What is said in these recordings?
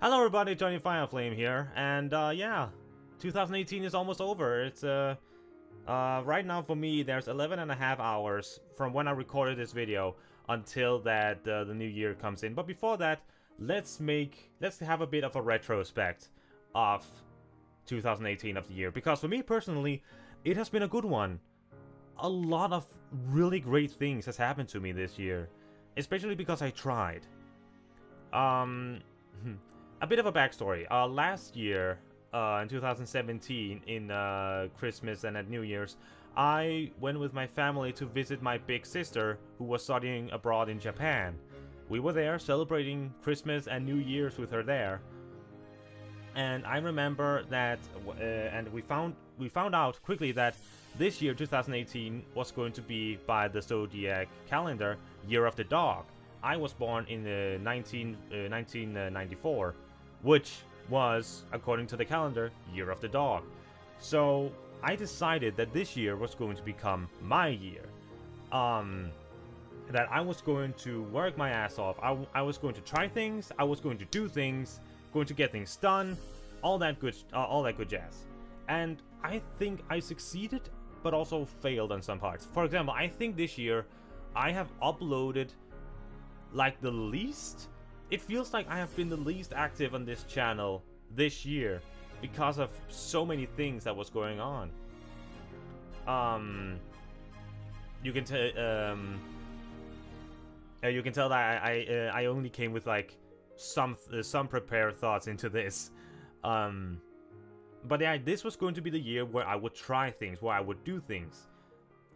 Hello everybody, JohnnyFerno here, and yeah, 2018 is almost over. It's right now for me, there's 11 and a half hours from when I recorded this video until that the new year comes in. But before that, let's have a bit of a retrospect of 2018 of the year, because for me personally, it has been a good one. A lot of really great things has happened to me this year, especially because I tried. A bit of a backstory. Last year, in 2017, in Christmas and at New Year's, I went with my family to visit my big sister, who was studying abroad in Japan. We were there celebrating Christmas and New Year's with her there. And I remember that, and we found out quickly that this year, 2018, was going to be, by the zodiac calendar, Year of the Dog. I was born in 1994, which was, according to the calendar, Year of the Dog. So I decided that this year was going to become my year. That I was going to work my ass off. I was going to try things. I was going to do things. Going to get things done. All that good jazz. And I think I succeeded, but also failed on some parts. For example, I think this year I have uploaded like the least. It feels like I have been the least active on this channel this year because of so many things that was going on. You can tell that I only came with like some prepared thoughts into this. But yeah, this was going to be the year where I would try things, where I would do things.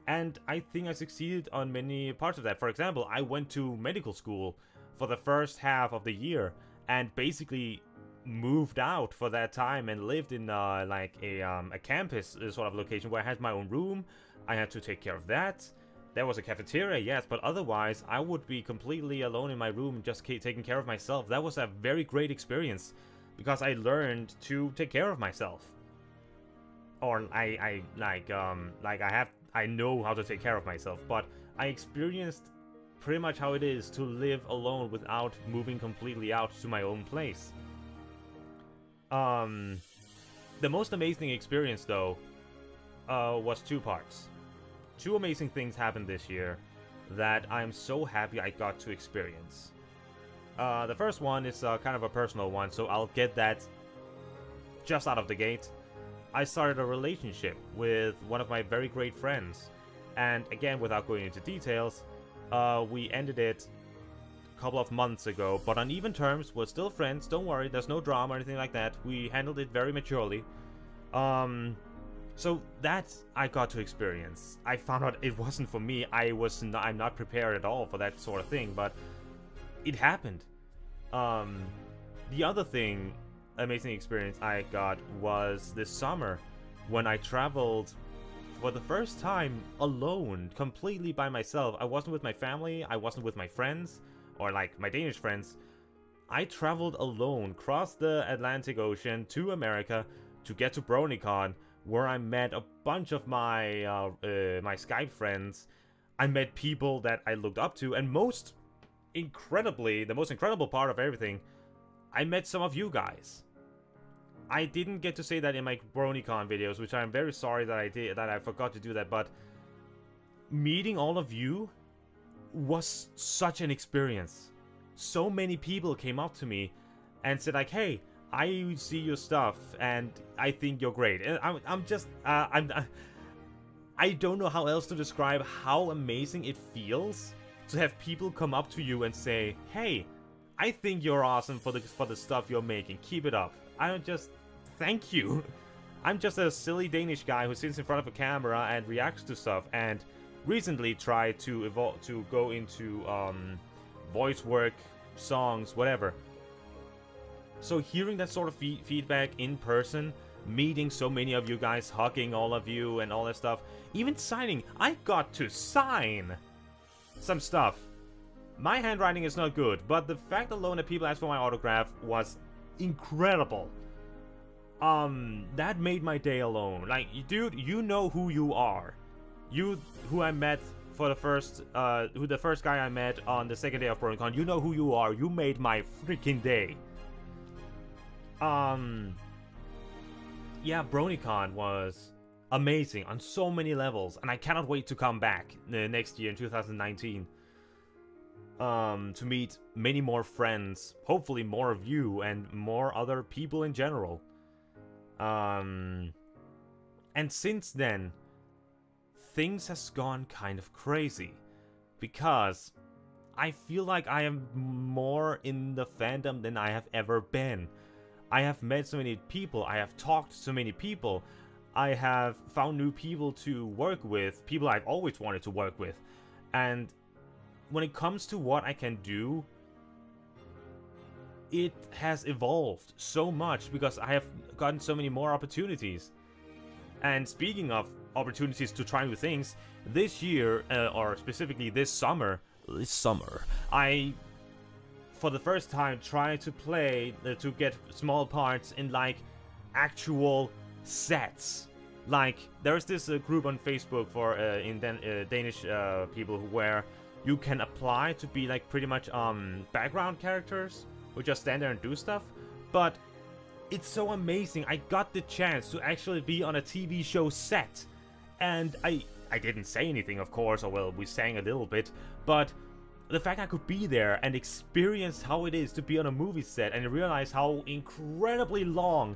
And I think I succeeded on many parts of that. For example, I went to medical school for the first half of the year and basically moved out for that time and lived in like a campus sort of location where I had my own room. I had to take care of that. There was a cafeteria, yes, but otherwise I would be completely alone in my room, just taking care of myself. That was a very great experience because I learned to take care of myself. Or I know how to take care of myself, but I experienced pretty much how it is to live alone without moving completely out to my own place. The most amazing experience, though, was two parts. Two amazing things happened this year that I'm so happy I got to experience. The first one is kind of a personal one, so I'll get that just out of the gate. I started a relationship with one of my very great friends. And again, without going into details, we ended it a couple of months ago, but on even terms. We're still friends, don't worry, there's no drama or anything like that. We handled it very maturely. So that I got to experience. I found out it wasn't for me. I'm not prepared at all for that sort of thing, but it happened. The other amazing experience I got was this summer when I traveled for the first time alone, completely by myself. I wasn't with my family, I wasn't with my friends, or like my Danish friends. I traveled alone, crossed the Atlantic Ocean to America to get to BroNYCon, where I met a bunch of my my Skype friends. I met people that I looked up to, and the most incredible part of everything, I met some of you guys. I didn't get to say that in my BroNYCon videos, which I'm very sorry that I forgot to do that, but meeting all of you was such an experience. So many people came up to me and said like, hey, I see your stuff and I think you're great. And I don't know how else to describe how amazing it feels to have people come up to you and say, hey, I think you're awesome for the stuff you're making. Keep it up. Thank you. I'm just a silly Danish guy who sits in front of a camera and reacts to stuff, and recently tried to go into voice work, songs, whatever. So hearing that sort of feedback in person, meeting so many of you guys, hugging all of you and all that stuff, even signing. I got to sign some stuff. My handwriting is not good, but the fact alone that people asked for my autograph was incredible. That made my day alone. Like, dude, you know who you are. You, who I met for the first guy I met on the second day of BroNYCon, you know who you are. You made my freaking day. Yeah, BroNYCon was amazing on so many levels, and I cannot wait to come back next year in 2019. To meet many more friends, hopefully more of you and more other people in general. And since then, things has gone kind of crazy, because I feel like I am more in the fandom than I have ever been. I have met so many people, I have talked to so many people, I have found new people to work with, people I've always wanted to work with, and when it comes to what I can do, it has evolved so much because I have gotten so many more opportunities. And speaking of opportunities to try new things, this year, or specifically this summer, I, for the first time, tried to play, to get small parts in, like, actual sets. Like, there's this group on Facebook for Danish people where you can apply to be, like, pretty much background characters who just stand there and do stuff. But it's so amazing. I got the chance to actually be on a TV show set. And I didn't say anything, of course, or well, we sang a little bit, but the fact I could be there and experience how it is to be on a movie set and realize how incredibly long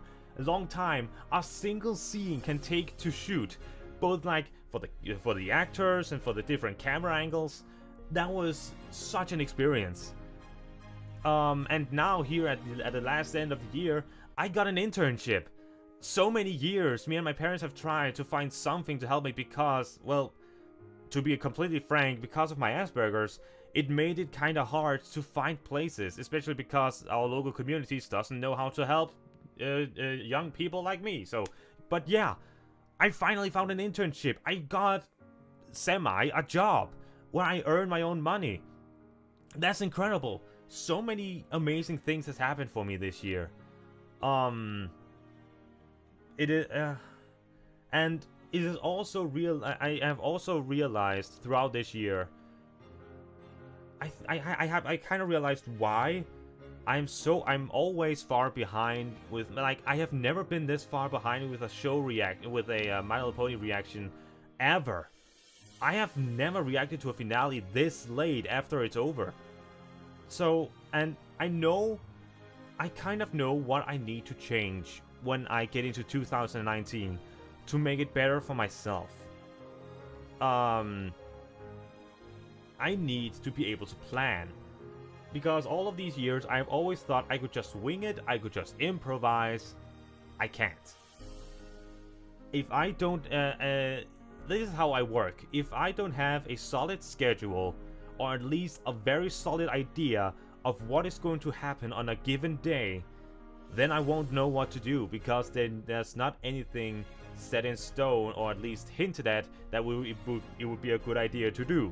time a single scene can take to shoot, both like for the actors and for the different camera angles, that was such an experience. And now here at the last end of the year, I got an internship. So many years, me and my parents have tried to find something to help me because, well, to be completely frank, because of my Asperger's, it made it kind of hard to find places, especially because our local communities doesn't know how to help young people like me. So, but yeah, I finally found an internship. I got a job where I earn my own money. That's incredible. So many amazing things has happened for me this year. It is, and it is also real. I have also realized throughout this year. I kind of realized why I'm always far behind with, like, I have never been this far behind with a show with a My Little Pony reaction ever. I have never reacted to a finale this late after it's over. So, and I kind of know what I need to change when I get into 2019 to make it better for myself. I need to be able to plan. Because all of these years, I've always thought I could just wing it, I could just improvise. I can't. If I don't, this is how I work. If I don't have a solid schedule, or at least a very solid idea of what is going to happen on a given day, then I won't know what to do, because then there's not anything set in stone, or at least hinted at, that it would be a good idea to do.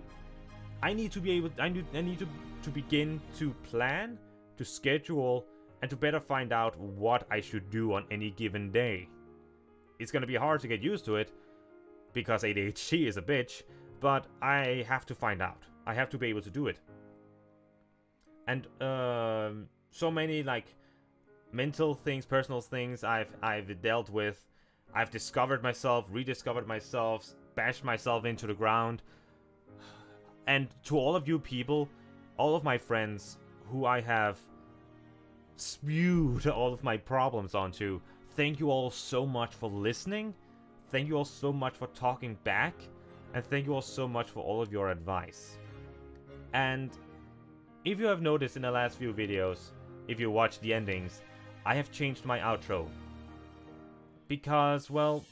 I need to be able. I need to begin to plan, to schedule, and to better find out what I should do on any given day. It's gonna be hard to get used to it, because ADHD is a bitch, but I have to find out. I have to be able to do it. And so many, like, mental things, personal things I've dealt with. I've discovered myself, rediscovered myself, bashed myself into the ground. And to all of you people, all of my friends who I have spewed all of my problems onto, thank you all so much for listening. Thank you all so much for talking back. And thank you all so much for all of your advice. And if you have noticed in the last few videos, if you watched the endings, I have changed my outro. Because, well,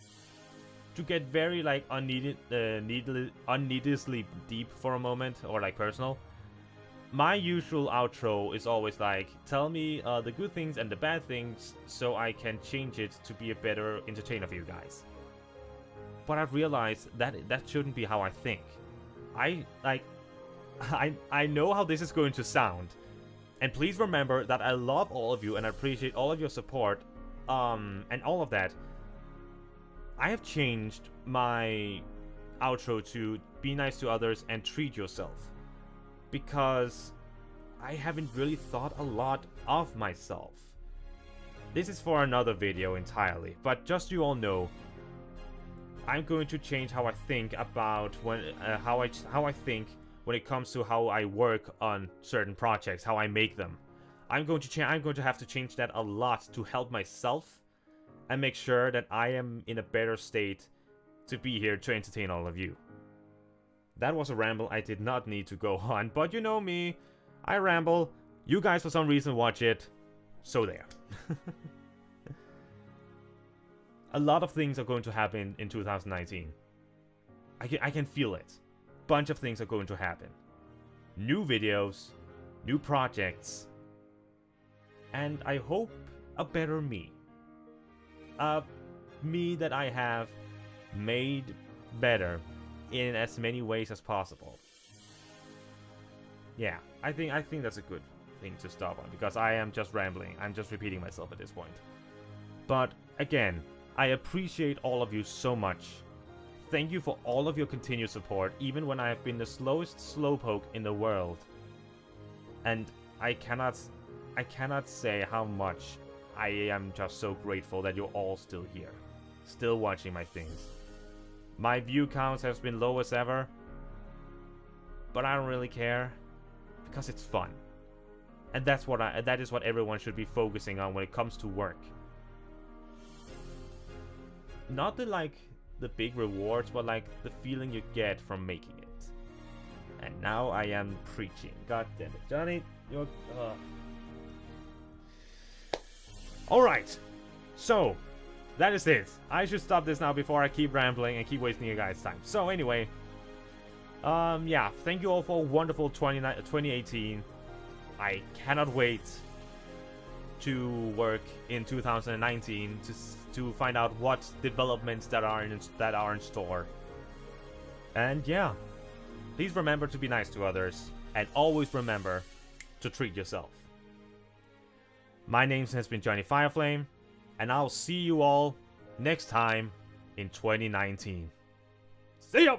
to get very, like, unneedlessly deep for a moment, or, like, personal, my usual outro is always like, tell me the good things and the bad things so I can change it to be a better entertainer for you guys. But I've realized that that shouldn't be how I think. I know how this is going to sound. And please remember that I love all of you and I appreciate all of your support, and all of that. I have changed my outro to be nice to others and treat yourself. Because I haven't really thought a lot of myself. This is for another video entirely, but just so you all know, I'm going to change how I think about how I think when it comes to how I work on certain projects, how I make them. I'm going to have to change that a lot to help myself and make sure that I am in a better state to be here to entertain all of you. That was a ramble I did not need to go on, but you know me, I ramble. You guys for some reason watch it, so there. A lot of things are going to happen in 2019. I can feel it. Bunch of things are going to happen. New videos, new projects, and I hope a better me. A me that I have made better in as many ways as possible. Yeah, I think that's a good thing to stop on, because I am just rambling. I'm just repeating myself at this point. But again, I appreciate all of you so much. Thank you for all of your continued support, even when I have been the slowest slowpoke in the world. And I cannot say how much I am just so grateful that you're all still here, still watching my things. My view counts has been low as ever, but I don't really care, because it's fun. And that is what everyone should be focusing on when it comes to work. Not the big rewards, but like the feeling you get from making it. And now I am preaching. God damn it, Johnny, you're. Alright, so that is it. I should stop this now before I keep rambling and keep wasting you guys' time. So anyway, yeah, thank you all for a wonderful 2018. I cannot wait to work in 2019 to find out what developments that are in store. And yeah, please remember to be nice to others, and always remember to treat yourself. My name has been Johnny Fireflame, and I'll see you all next time in 2019. See ya!